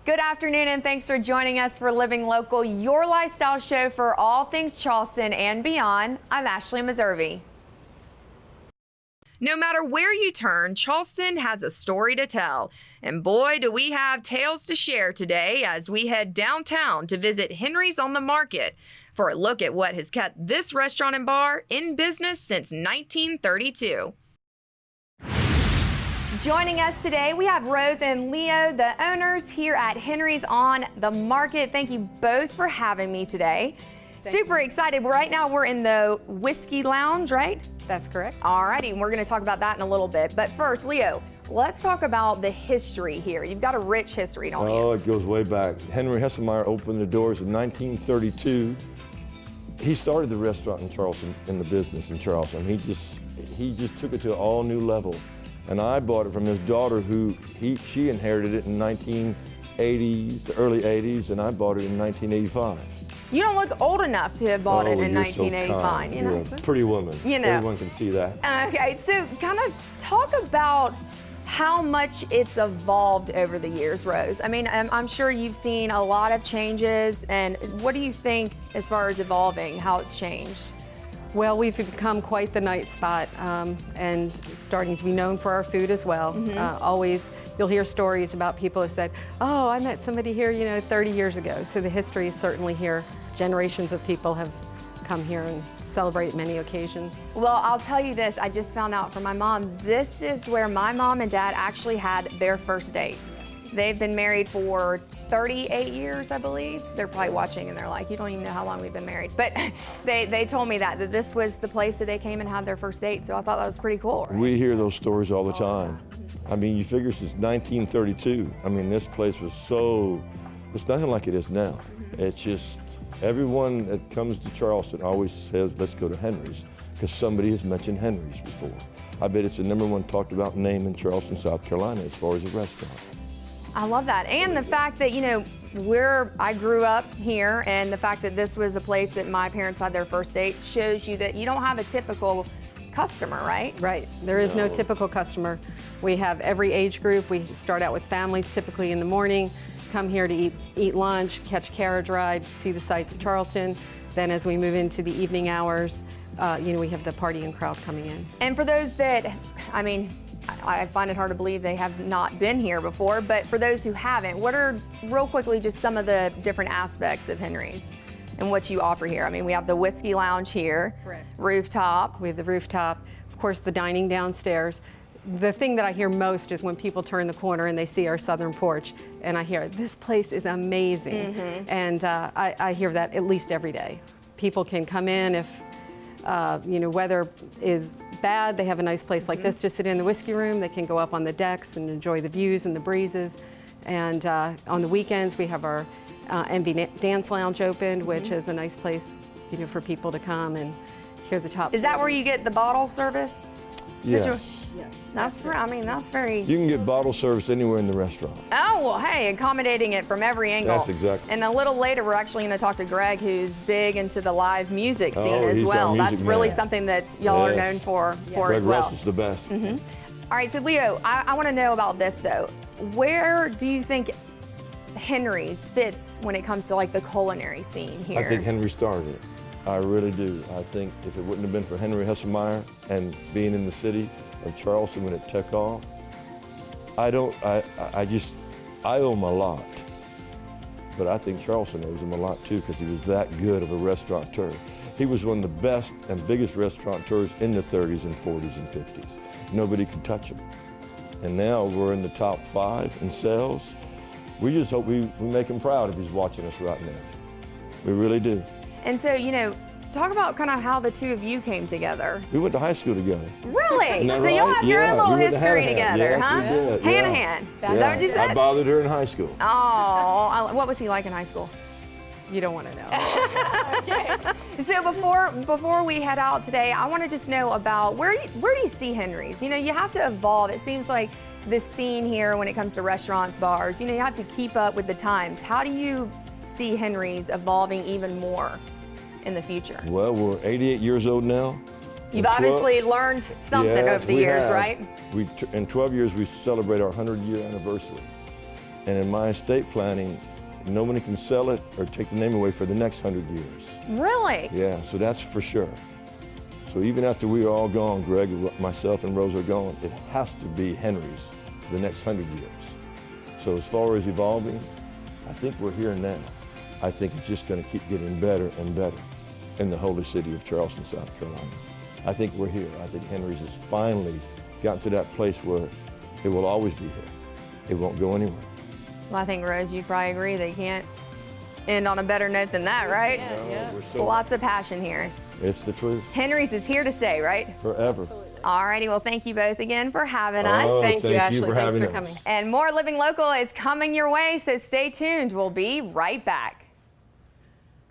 Good afternoon and thanks for joining us for Living Local, your lifestyle show for all things Charleston and beyond. I'm Ashley Meservey. No matter where you turn, Charleston has a story to tell. And boy, do we have tales to share today as we head downtown to visit Henry's on the Market for a look at what has kept this restaurant and bar in business since 1932. Joining us today, we have Rose and Leo, the owners here at Henry's on the Market. Thank you both for having me today. Super excited. Right now we're in the Whiskey Lounge, right? That's correct. All righty, and we're going to talk about that in a little bit. But first, Leo, let's talk about the history here. You've got a rich history, don't you? Oh, it goes way back. Henry Hesselmeyer opened the doors in 1932. He started the restaurant in Charleston, in the business in Charleston. He just took it to an all new level. And I bought it from his daughter she inherited it in 1980s, the early 80s, and I bought it in 1985. You don't look old enough to have bought it in you're 1985. So kind. You know? You're a pretty woman. You know. Everyone can see that. Okay, so kind of talk about how much it's evolved over the years, Rose. I mean, I'm sure you've seen a lot of changes, and what do you think as far as evolving, how it's changed? Well, we've become quite the night spot and starting to be known for our food as well. Always, you'll hear stories about people who said, oh, I met somebody here, 30 years ago. So the history is certainly here. Generations of people have come here and celebrate many occasions. Well, I'll tell you this, I just found out from my mom, this is where my mom and dad actually had their first date. They've been married for 38 years, I believe. They're probably watching and they're like, you don't even know how long we've been married. But they told me that this was the place that they came and had their first date. So I thought that was pretty cool. Right? We hear those stories all the time. I mean, you figure since 1932, I mean, this place was it's nothing like it is now. It's just, everyone that comes to Charleston always says, let's go to Henry's, because somebody has mentioned Henry's before. I bet it's the #1 talked about name in Charleston, South Carolina, as far as a restaurant. I love that. And the fact that, I grew up here, and the fact that this was a place that my parents had their first date shows you that you don't have a typical customer, right? Right. There is no typical customer. We have every age group. We start out with families typically in the morning, come here to eat lunch, catch a carriage ride, see the sights of Charleston. Then as we move into the evening hours, we have the partying crowd coming in. And for those that, I find it hard to believe they have not been here before, but for those who haven't, what are, real quickly, just some of the different aspects of Henry's and what you offer here? I mean, we have the Whiskey Lounge here. Correct. Rooftop. We have the rooftop, of course, the dining downstairs. The thing that I hear most is when people turn the corner and they see our southern porch, and I hear, this place is amazing. And I hear that at least every day. People can come in if, weather is bad, they have a nice place like this to sit in the whiskey room. They can go up on the decks and enjoy the views and the breezes. And on the weekends, we have our MV Dance Lounge opened, which is a nice place, for people to come and hear the top. Is that where you get the bottle service? Yes. That's very. You can get bottle service anywhere in the restaurant. Oh, well, hey, accommodating it from every angle. That's exactly. And a little later, we're actually going to talk to Greg, who's big into the live music scene as he's well. our music That's really man. something that y'all are known for Greg as well. Russell's the best. All right, so Leo, I want to know about this though. Where do you think Henry's fits when it comes to like the culinary scene here? I think Henry started it. I really do. I think if it wouldn't have been for Henry Hesselmeyer and being in the city of Charleston when it took off, I owe him a lot. But I think Charleston owes him a lot too, because he was that good of a restaurateur. He was one of the best and biggest restaurateurs in the 30s and 40s and 50s. Nobody could touch him. And now we're in the top 5 in sales. We just hope we make him proud if he's watching us right now. We really do. And so, talk about kind of how the two of you came together. We went to high school together. Really? So Right? y'all have your own little we went to history hand-in-hand. together, Yes, huh? we did. Hand in hand. Is that what you said? I bothered her in high school. Oh, what was he like in high school? You don't want to know. Okay. So before we head out today, I want to just know about where do you see Henry's? You have to evolve. It seems like this scene here when it comes to restaurants, bars, you have to keep up with the times. How do you see Henry's evolving even more in the future? Well, we're 88 years old now. You've obviously learned something over the years, right? In 12 years, we celebrate our 100-year anniversary. And in my estate planning, nobody can sell it or take the name away for the next 100 years. Really? Yeah, so that's for sure. So even after we are all gone, Greg, myself, and Rose are gone, it has to be Henry's for the next 100 years. So as far as evolving, I think we're here now. I think it's just going to keep getting better and better in the holy city of Charleston, South Carolina. I think we're here. I think Henry's has finally gotten to that place where it will always be here. It won't go anywhere. Well, I think, Rose, you probably agree they can't end on a better note than that, right? Yeah. We're so, Lots of passion here. it's the truth. Henry's is here to stay, right? Forever. Alrighty, well, thank you both again for having us. Oh, Thank you, Ashley. for Thanks having for us. coming. And more Living Local is coming your way, so stay tuned. We'll be right back.